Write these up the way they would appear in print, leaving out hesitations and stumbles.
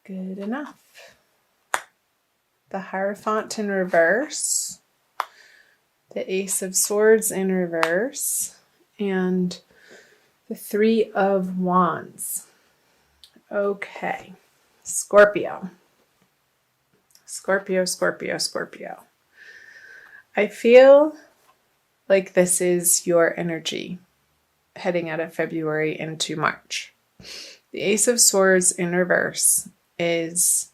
Good enough. The Hierophant in reverse, the Ace of Swords in reverse, and the Three of Wands. Okay, Scorpio. Scorpio, Scorpio, Scorpio. I feel like this is your energy heading out of February into March. The Ace of Swords in reverse is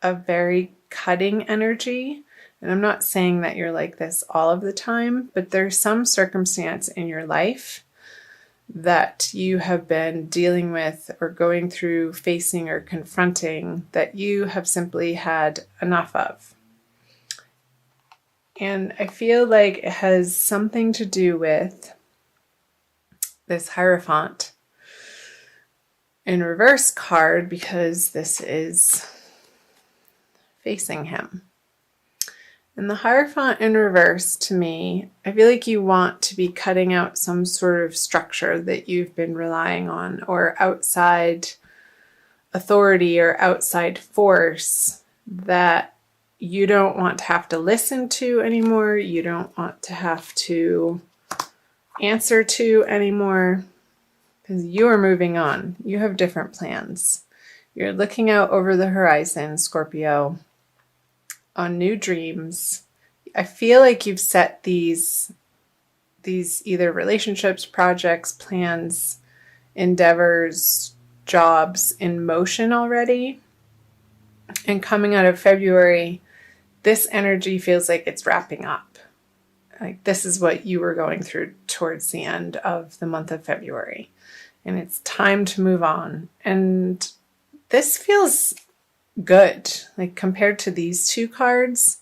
a very cutting energy. And I'm not saying that you're like this all of the time, but there's some circumstance in your life that you have been dealing with or going through, facing or confronting that you have simply had enough of. And I feel like it has something to do with this Hierophant in reverse card, because this is facing him. And the Hierophant in reverse, to me, I feel like you want to be cutting out some sort of structure that you've been relying on, or outside authority or outside force that you don't want to have to listen to anymore. You don't want to have to answer to anymore, because you are moving on. You have different plans. You're looking out over the horizon, Scorpio, on new dreams. I feel like you've set these either relationships, projects, plans, endeavors, jobs in motion already. And coming out of February, this energy feels like it's wrapping up. Like this is what you were going through towards the end of the month of February. And it's time to move on. And this feels good. Like compared to these two cards,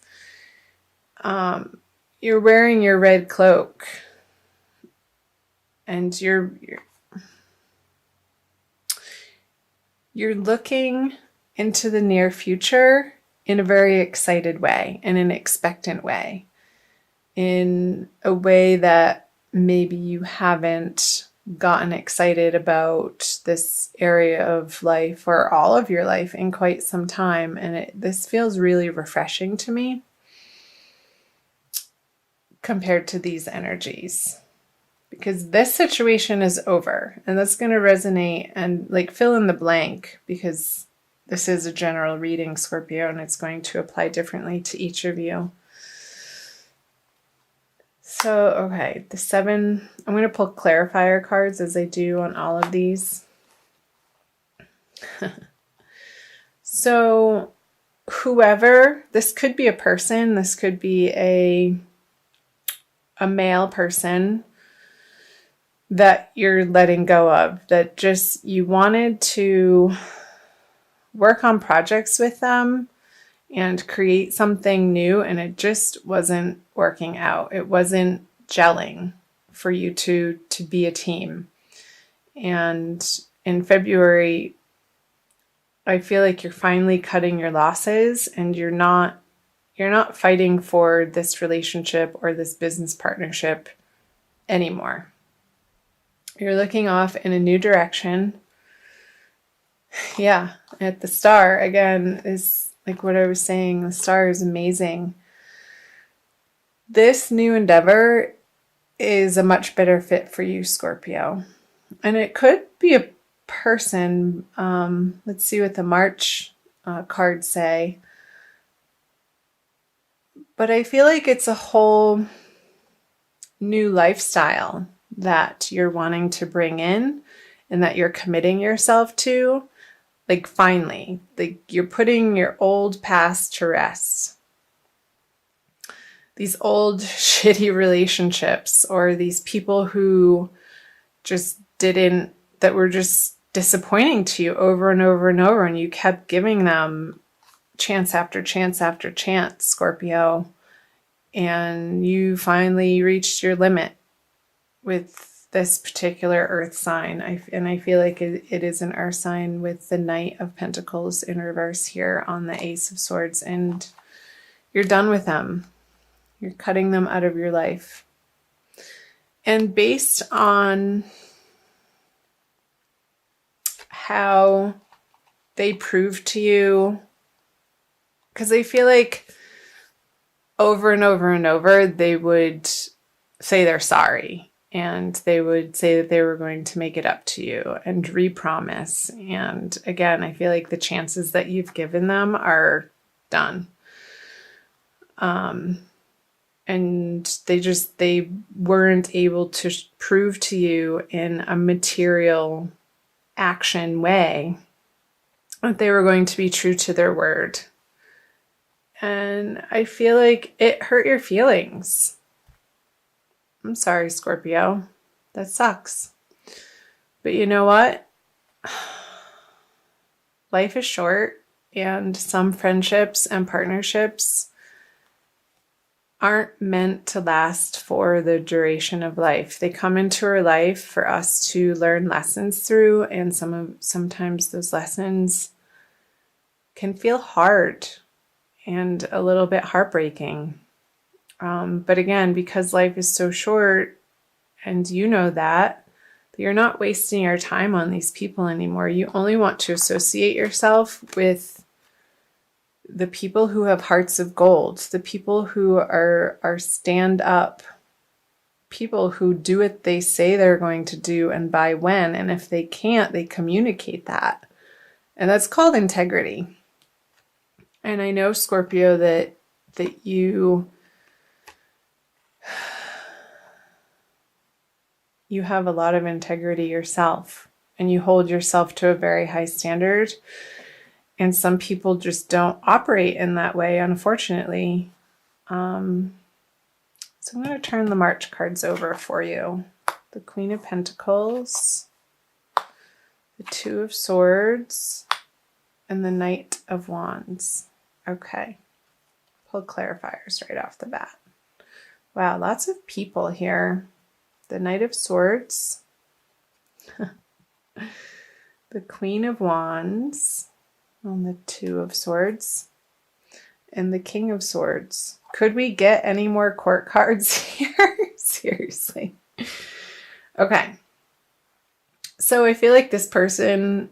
you're wearing your red cloak and you're looking into the near future in a very excited way, in an expectant way, in a way that maybe you haven't gotten excited about this area of life or all of your life in quite some time. And this feels really refreshing to me compared to these energies, because this situation is over. And that's going to resonate and like fill in the blank, because this is a general reading, Scorpio, and it's going to apply differently to each of you. So, okay, the 7, I'm going to pull clarifier cards as I do on all of these. So, whoever, this could be a person, this could be a male person that you're letting go of, that just you wanted to work on projects with them and create something new, and it just wasn't working out. It wasn't gelling for you to be a team. And in February, I feel like you're finally cutting your losses, and you're not fighting for this relationship or this business partnership anymore. You're looking off in a new direction. Yeah, at the star again is like what I was saying, the star is amazing. This new endeavor is a much better fit for you, Scorpio. And it could be a person. Let's see what the March cards say. But I feel like it's a whole new lifestyle that you're wanting to bring in and that you're committing yourself to. Like finally, like you're putting your old past to rest. These old shitty relationships, or these people who just that were just disappointing to you over and over and over, and you kept giving them chance after chance after chance, Scorpio, and you finally reached your limit with this particular earth sign. I feel like it is an earth sign with the Knight of Pentacles in reverse here on the Ace of Swords, and you're done with them. You're cutting them out of your life. And based on how they prove to you, because they feel like over and over and over, they would say they're sorry. And they would say that they were going to make it up to you and re-promise. And again, I feel like the chances that you've given them are done. And they weren't able to prove to you in a material action way that they were going to be true to their word. And I feel like it hurt your feelings. I'm sorry, Scorpio. That sucks. But you know what? Life is short, and some friendships and partnerships aren't meant to last for the duration of life. They come into our life for us to learn lessons through, and sometimes those lessons can feel hard and a little bit heartbreaking. But again, because life is so short, and you know that you're not wasting your time on these people anymore. You only want to associate yourself with the people who have hearts of gold, the people who are stand up, people who do what they say they're going to do and by when. And if they can't, they communicate that. And that's called integrity. And I know, Scorpio, that you have a lot of integrity yourself, and you hold yourself to a very high standard. And some people just don't operate in that way, unfortunately. So I'm going to turn the March cards over for you. The Queen of Pentacles, the Two of Swords, and the Knight of Wands. Okay. Pull clarifiers right off the bat. Wow, lots of people here. The Knight of Swords, the Queen of Wands, and the Two of Swords, and the King of Swords. Could we get any more court cards here? Seriously. Okay. So I feel like this person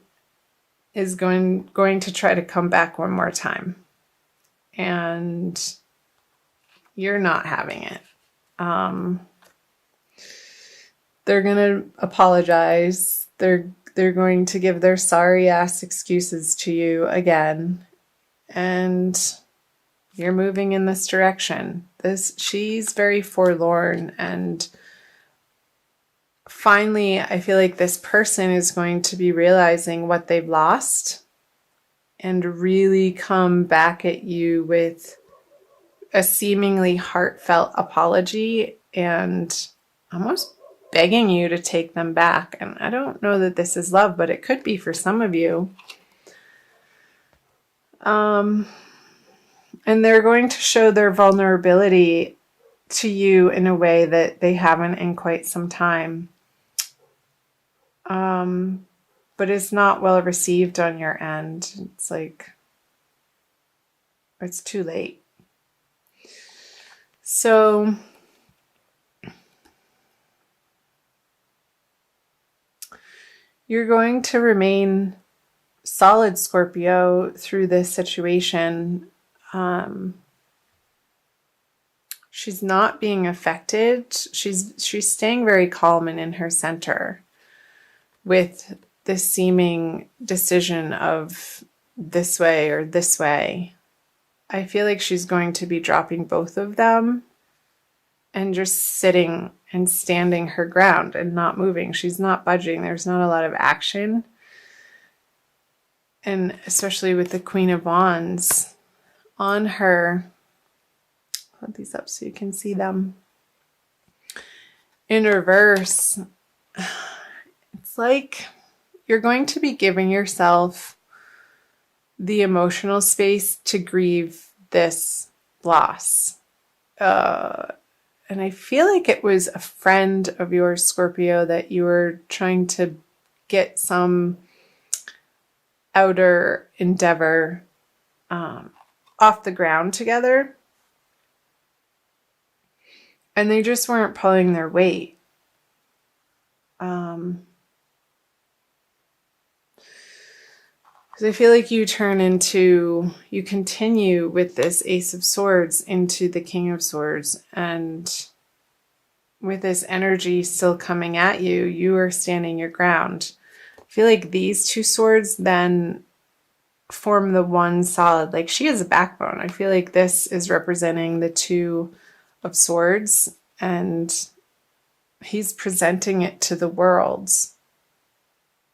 is going to try to come back one more time. And you're not having it. They're going to apologize. They're going to give their sorry ass excuses to you again. And you're moving in this direction. She's very forlorn, and finally I feel like this person is going to be realizing what they've lost and really come back at you with a seemingly heartfelt apology and almost begging you to take them back. And I don't know that this is love, but it could be for some of you. And they're going to show their vulnerability to you in a way that they haven't in quite some time. But it's not well received on your end. It's like, it's too late. So you're going to remain solid, Scorpio, through this situation. She's not being affected. She's staying very calm and in her center with this seeming decision of this way or this way. I feel like she's going to be dropping both of them and just sitting and standing her ground and not moving. She's not budging. There's not a lot of action. And especially with the Queen of Wands on her, put these up so you can see them. In reverse, it's like you're going to be giving yourself the emotional space to grieve this loss. And I feel like it was a friend of yours, Scorpio, that you were trying to get some outer endeavor off the ground together. And they just weren't pulling their weight. Because I feel like you continue with this Ace of Swords into the King of Swords, and with this energy still coming at you, you are standing your ground. I feel like these two swords then form the one solid, like she has a backbone. I feel like this is representing the Two of Swords, and he's presenting it to the world.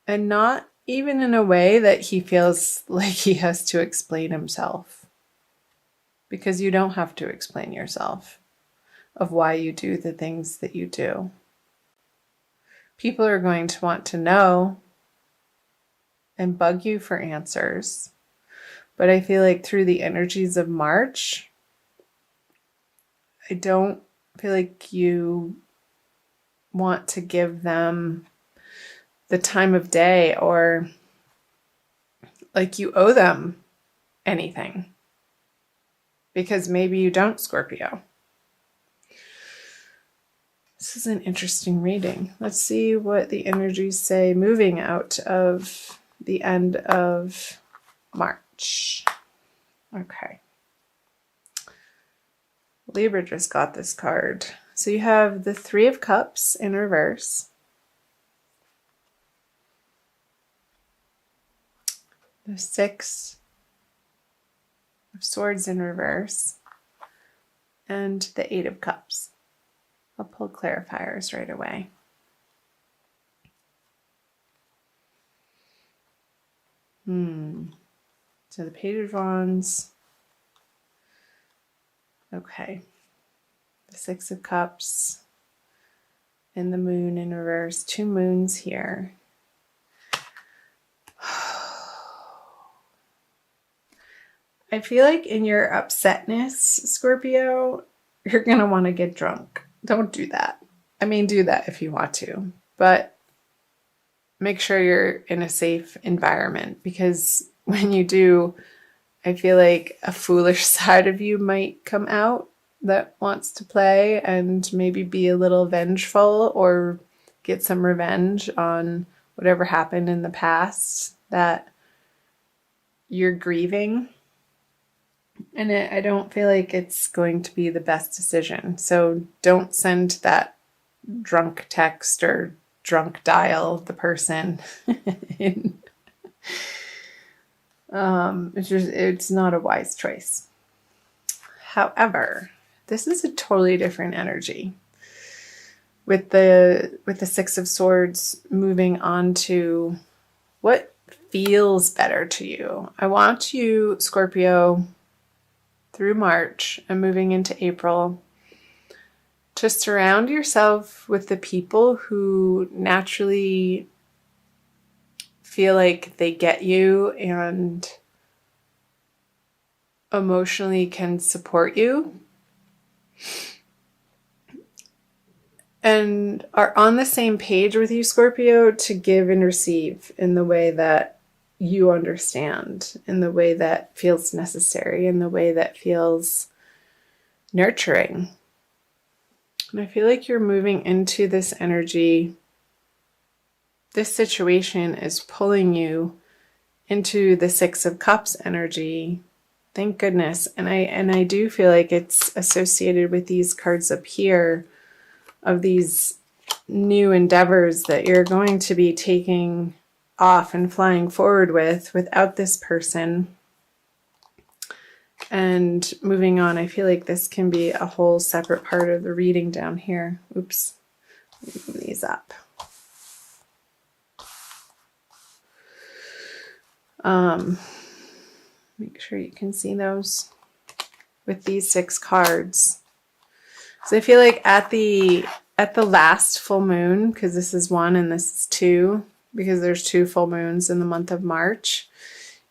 And not even in a way that he feels like he has to explain himself. Because you don't have to explain yourself of why you do the things that you do. People are going to want to know and bug you for answers. But I feel like through the energies of March, I don't feel like you want to give them the time of day or like you owe them anything. Because maybe you don't, Scorpio. This is an interesting reading. Let's see what the energies say moving out of the end of March. Okay. Libra just got this card. So you have the Three of Cups in reverse. The Six of Swords in reverse. And the Eight of Cups. I'll pull clarifiers right away. So the Page of Wands. Okay. The Six of Cups. And the Moon in reverse. Two moons here. I feel like in your upsetness, Scorpio, you're going to want to get drunk. Don't do that. I mean, do that if you want to, but make sure you're in a safe environment, because when you do, I feel like a foolish side of you might come out that wants to play and maybe be a little vengeful or get some revenge on whatever happened in the past that you're grieving. And I don't feel like it's going to be the best decision. So don't send that drunk text or drunk dial the person. It's not a wise choice. However, this is a totally different energy. With the Six of Swords moving on to what feels better to you. I want you, Scorpio, through March and moving into April, to surround yourself with the people who naturally feel like they get you and emotionally can support you and are on the same page with you, Scorpio, to give and receive in the way that you understand, in the way that feels necessary, in the way that feels nurturing. And I feel like you're moving into this energy. This situation is pulling you into the Six of Cups energy. Thank goodness. And I do feel like it's associated with these cards up here of these new endeavors that you're going to be taking off and flying forward without this person. And moving on, I feel like this can be a whole separate part of the reading down here. Oops. Let me move these up. Make sure you can see those with these 6 cards. So I feel like at the last full moon, because this is 1 and this is 2, because there's 2 full moons in the month of March,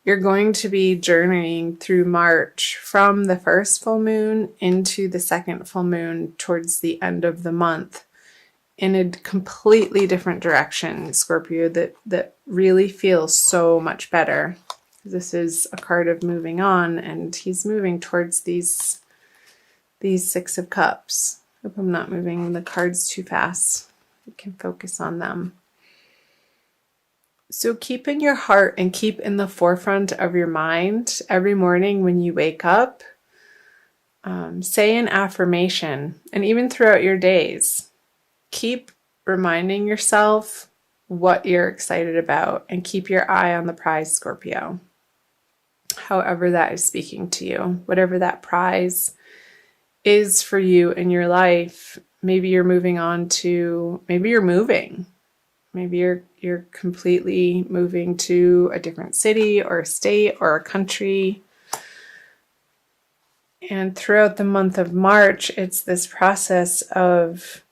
you're going to be journeying through March from the first full moon into the second full moon towards the end of the month in a completely different direction, Scorpio, that really feels so much better. This is a card of moving on, and he's moving towards these 6 of Cups. Hope I'm not moving the cards too fast. I can focus on them. So keep in your heart and keep in the forefront of your mind every morning when you wake up. Say an affirmation, and even throughout your days, keep reminding yourself what you're excited about and keep your eye on the prize, Scorpio. However that is speaking to you, whatever that prize is for you in your life. Maybe you're moving on to, maybe you're moving. Maybe you're completely moving to a different city or a state or a country. And throughout the month of March, it's this process of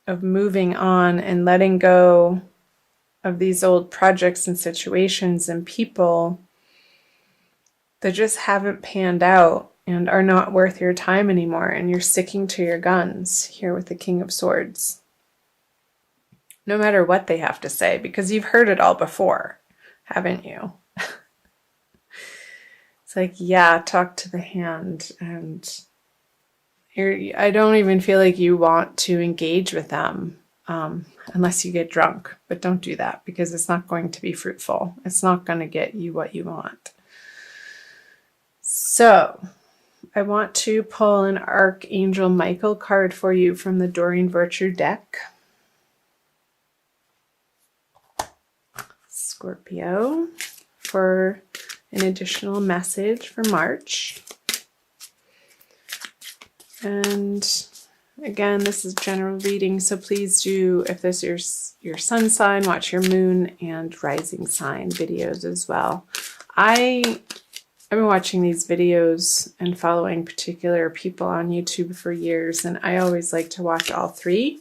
moving on and letting go of these old projects and situations and people that just haven't panned out and are not worth your time anymore. And you're sticking to your guns here with the King of Swords. No matter what they have to say, because you've heard it all before, haven't you? It's like, yeah, talk to the hand, and I don't even feel like you want to engage with them unless you get drunk. But don't do that, because it's not going to be fruitful. It's not going to get you what you want. So I want to pull an Archangel Michael card for you from the Doreen Virtue deck. Scorpio, for an additional message for March. And again, this is general reading, so please do, if this is your sun sign, watch your moon and rising sign videos as well. I've been watching these videos and following particular people on YouTube for years, and I always like to watch all three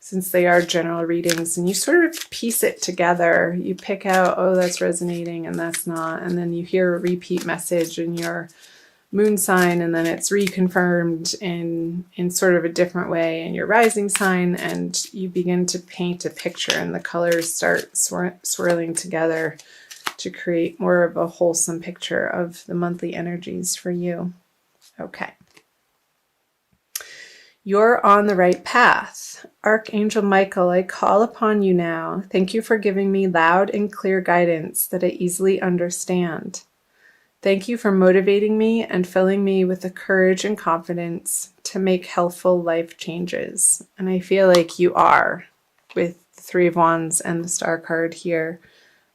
since they are general readings, and you sort of piece it together. You pick out, oh, that's resonating and that's not, and then you hear a repeat message in your moon sign, and then it's reconfirmed in sort of a different way in your rising sign, and you begin to paint a picture, and the colors start swirling together to create more of a wholesome picture of the monthly energies for you. Okay. You're on the right path. Archangel Michael, I call upon you now. Thank you for giving me loud and clear guidance that I easily understand. Thank you for motivating me and filling me with the courage and confidence to make healthful life changes. And I feel like you are, with the Three of Wands and the Star card here.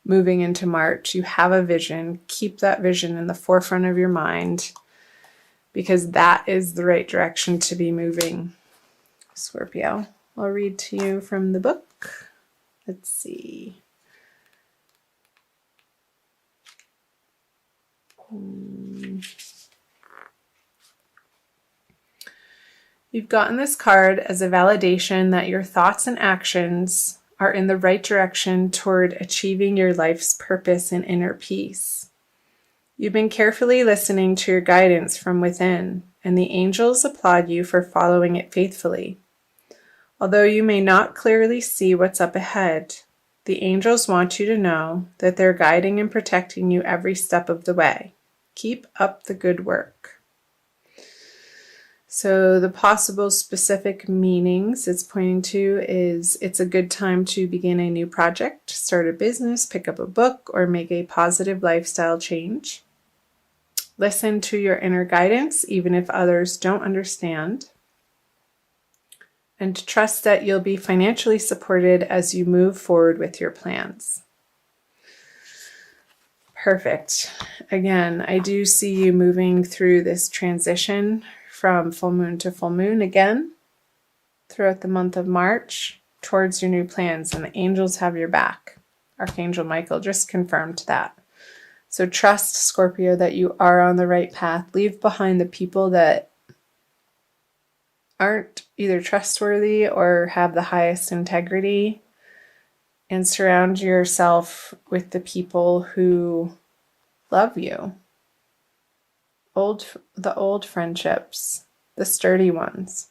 Moving into March, you have a vision. Keep that vision in the forefront of your mind, because that is the right direction to be moving, Scorpio. I'll read to you from the book. Let's see. You've gotten this card as a validation that your thoughts and actions are in the right direction toward achieving your life's purpose and inner peace. You've been carefully listening to your guidance from within, and the angels applaud you for following it faithfully. Although you may not clearly see what's up ahead, the angels want you to know that they're guiding and protecting you every step of the way. Keep up the good work. So the possible specific meanings it's pointing to is it's a good time to begin a new project, start a business, pick up a book, or make a positive lifestyle change. Listen to your inner guidance, even if others don't understand. And trust that you'll be financially supported as you move forward with your plans. Perfect. Again, I do see you moving through this transition from full moon to full moon again throughout the month of March towards your new plans, and the angels have your back. Archangel Michael just confirmed that. So trust, Scorpio, that you are on the right path. Leave behind the people that aren't either trustworthy or have the highest integrity, and surround yourself with the people who love you. The old friendships, the sturdy ones.